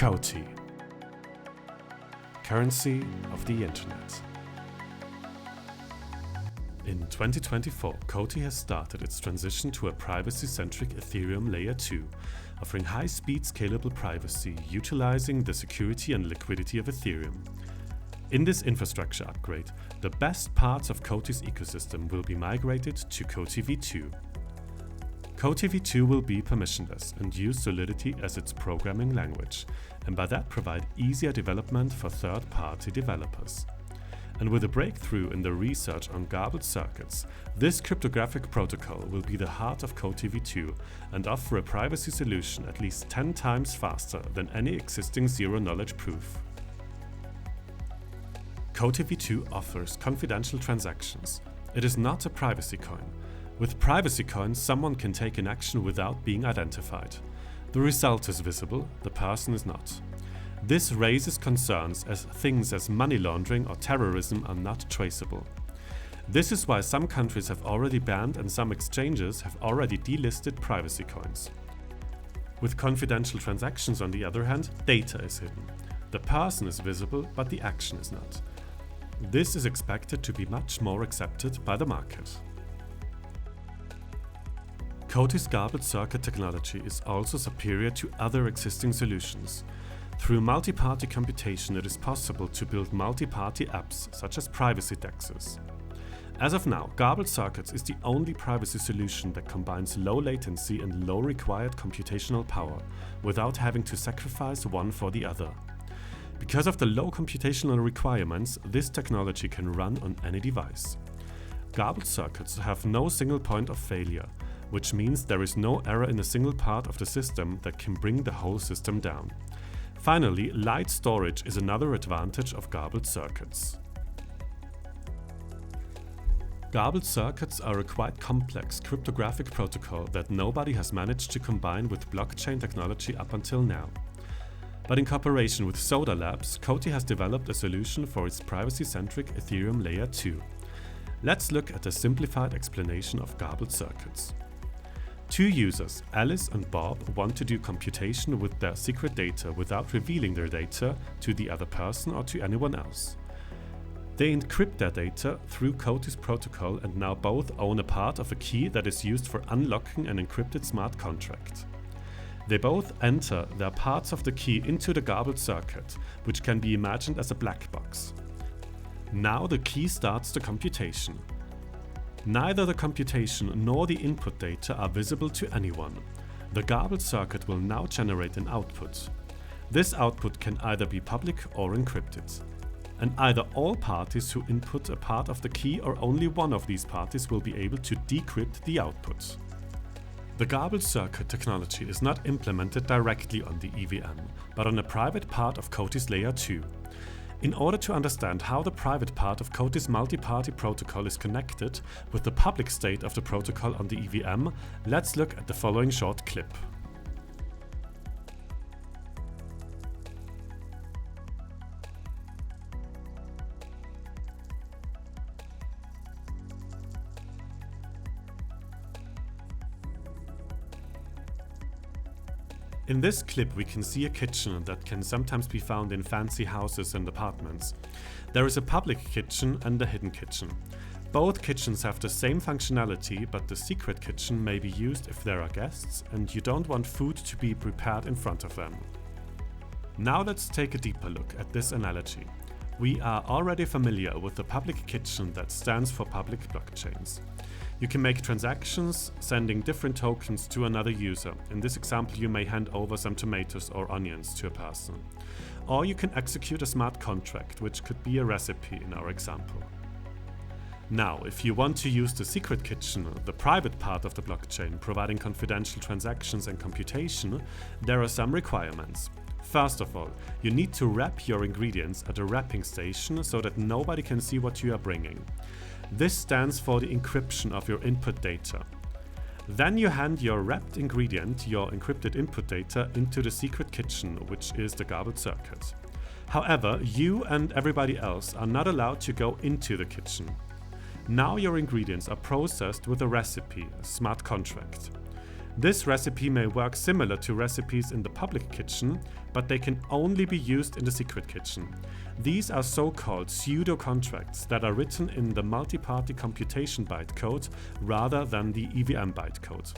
Coti, currency of the internet. In 2024, Coti has started its transition to a privacy-centric Ethereum Layer 2, offering high-speed scalable privacy utilizing the security and liquidity of Ethereum. In this infrastructure upgrade, the best parts of Coti's ecosystem will be migrated to Coti v2. Coti v2 will be permissionless and use Solidity as its programming language, and by that provide easier development for third-party developers. And with a breakthrough in the research on garbled circuits, this cryptographic protocol will be the heart of Coti v2 and offer a privacy solution at least 10 times faster than any existing zero-knowledge proof. Coti v2 offers confidential transactions. It is not a privacy coin. With privacy coins, someone can take an action without being identified. The result is visible, the person is not. This raises concerns as things as money laundering or terrorism are not traceable. This is why some countries have already banned and some exchanges have already delisted privacy coins. With confidential transactions, on the other hand, data is hidden. The person is visible, but the action is not. This is expected to be much more accepted by the market. Coti's garbled circuit technology is also superior to other existing solutions. Through multi-party computation, it is possible to build multi-party apps, such as privacy dexes. As of now, garbled circuits is the only privacy solution that combines low latency and low required computational power, without having to sacrifice one for the other. Because of the low computational requirements, this technology can run on any device. Garbled circuits have no single point of failure, which means there is no error in a single part of the system that can bring the whole system down. Finally, light storage is another advantage of garbled circuits. Garbled circuits are a quite complex cryptographic protocol that nobody has managed to combine with blockchain technology up until now. But in cooperation with Soda Labs, Coti has developed a solution for its privacy-centric Ethereum Layer 2. Let's look at a simplified explanation of garbled circuits. Two users, Alice and Bob, want to do computation with their secret data without revealing their data to the other person or to anyone else. They encrypt their data through Coti's protocol and now both own a part of a key that is used for unlocking an encrypted smart contract. They both enter their parts of the key into the garbled circuit, which can be imagined as a black box. Now the key starts the computation. Neither the computation nor the input data are visible to anyone. The garbled circuit will now generate an output. This output can either be public or encrypted. And either all parties who input a part of the key or only one of these parties will be able to decrypt the output. The garbled circuit technology is not implemented directly on the EVM, but on a private part of Coti's Layer 2. In order to understand how the private part of Coti's multi-party protocol is connected with the public state of the protocol on the EVM, let's look at the following short clip. In this clip we can see a kitchen that can sometimes be found in fancy houses and apartments. There is a public kitchen and a hidden kitchen. Both kitchens have the same functionality, but the secret kitchen may be used if there are guests and you don't want food to be prepared in front of them. Now let's take a deeper look at this analogy. We are already familiar with the public kitchen that stands for public blockchains. You can make transactions, sending different tokens to another user. In this example, you may hand over some tomatoes or onions to a person. Or you can execute a smart contract, which could be a recipe in our example. Now, if you want to use the secret kitchen, the private part of the blockchain, providing confidential transactions and computation, there are some requirements. First of all, you need to wrap your ingredients at a wrapping station so that nobody can see what you are bringing. This stands for the encryption of your input data. Then you hand your wrapped ingredient, your encrypted input data, into the secret kitchen, which is the garbled circuit. However, you and everybody else are not allowed to go into the kitchen. Now your ingredients are processed with a recipe, a smart contract. This recipe may work similar to recipes in the public kitchen, but they can only be used in the secret kitchen. These are so-called pseudo-contracts that are written in the multi-party computation bytecode rather than the EVM bytecode.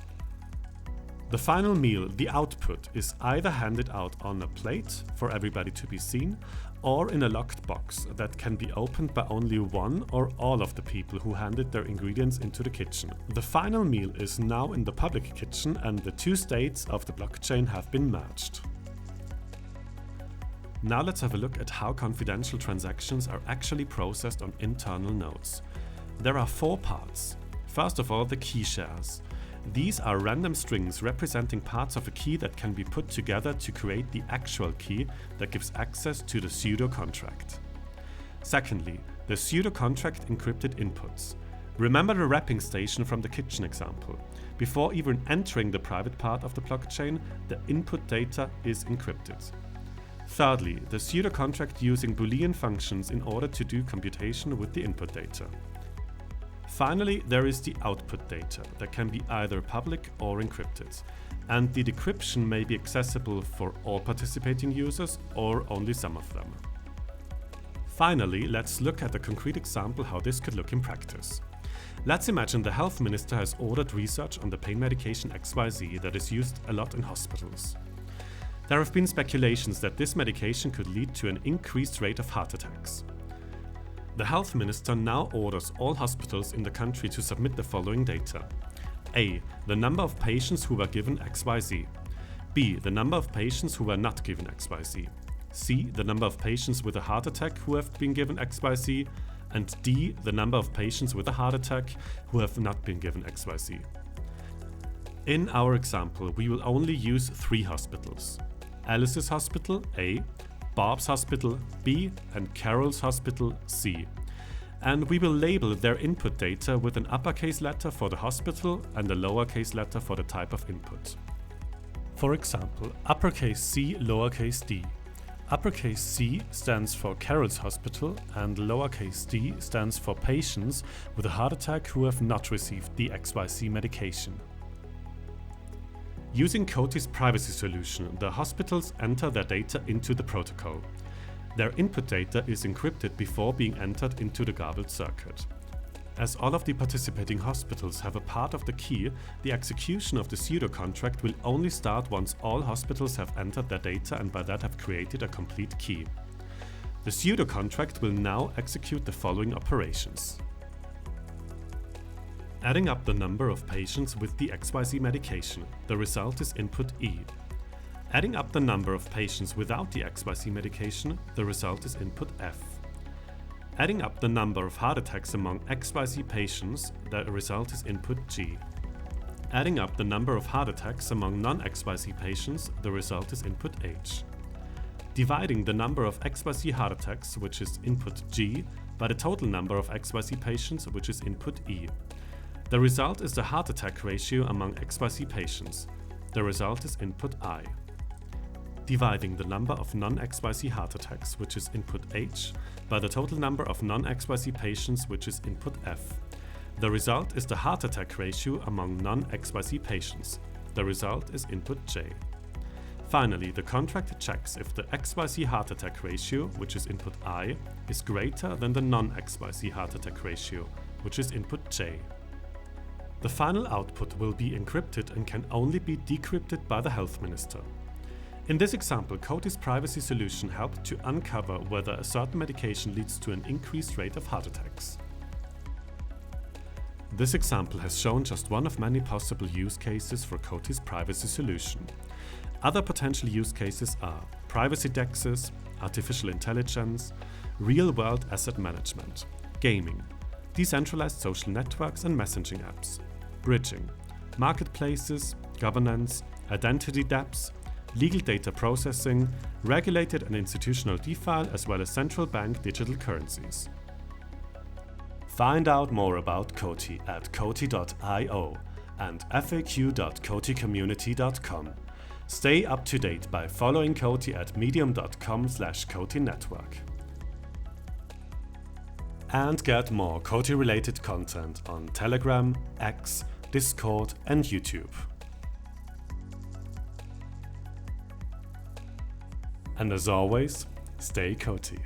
The final meal, the output, is either handed out on a plate for everybody to be seen, or in a locked box that can be opened by only one or all of the people who handed their ingredients into the kitchen. The final meal is now in the public kitchen and the two states of the blockchain have been merged. Now let's have a look at how confidential transactions are actually processed on internal nodes. There are 4 parts. First of all, the key shares. These are random strings representing parts of a key that can be put together to create the actual key that gives access to the pseudo-contract. Secondly, the pseudo-contract encrypted inputs. Remember the wrapping station from the kitchen example. Before even entering the private part of the blockchain, the input data is encrypted. Thirdly, the pseudo-contract using Boolean functions in order to do computation with the input data. Finally, there is the output data that can be either public or encrypted, and the decryption may be accessible for all participating users or only some of them. Finally, let's look at a concrete example how this could look in practice. Let's imagine the health minister has ordered research on the pain medication XYZ that is used a lot in hospitals. There have been speculations that this medication could lead to an increased rate of heart attacks. The health minister now orders all hospitals in the country to submit the following data. A. The number of patients who were given XYZ. B. The number of patients who were not given XYZ. C. The number of patients with a heart attack who have been given XYZ. And D. The number of patients with a heart attack who have not been given XYZ. In our example, we will only use 3 hospitals. Alice's Hospital, A, Bob's Hospital, B, and Carol's Hospital, C. And we will label their input data with an uppercase letter for the hospital and a lowercase letter for the type of input. For example, uppercase C, lowercase d. Uppercase C stands for Carol's Hospital and lowercase d stands for patients with a heart attack who have not received the XYZ medication. Using Coti's privacy solution, the hospitals enter their data into the protocol. Their input data is encrypted before being entered into the garbled circuit. As all of the participating hospitals have a part of the key, the execution of the pseudo-contract will only start once all hospitals have entered their data and by that have created a complete key. The pseudo-contract will now execute the following operations. Adding up the number of patients with the XYZ medication, the result is input E. Adding up the number of patients without the XYZ medication, the result is input F. Adding up the number of heart attacks among XYZ patients, the result is input G. Adding up the number of heart attacks among non-XYZ patients, the result is input H. Dividing the number of XYZ heart attacks, which is input G, by the total number of XYZ patients, which is input E. The result is the heart attack ratio among XYZ patients. The result is input I. Dividing the number of non-XYZ heart attacks, which is input H, by the total number of non-XYZ patients, which is input F. The result is the heart attack ratio among non-XYZ patients. The result is input J. Finally, the contract checks if the XYZ heart attack ratio, which is input I, is greater than the non-XYZ heart attack ratio, which is input J. The final output will be encrypted and can only be decrypted by the health minister. In this example, Coti's privacy solution helped to uncover whether a certain medication leads to an increased rate of heart attacks. This example has shown just one of many possible use cases for Coti's privacy solution. Other potential use cases are privacy dexes, artificial intelligence, real-world asset management, gaming, decentralized social networks and messaging apps, bridging, marketplaces, governance, identity dApps, legal data processing, regulated and institutional DeFi, as well as central bank digital currencies. Find out more about Coti at coti.io and faq.coticommunity.com. Stay up to date by following Coti at medium.com/CotiNetwork. And get more Coti-related content on Telegram, X, Discord and YouTube. And as always, stay Coti.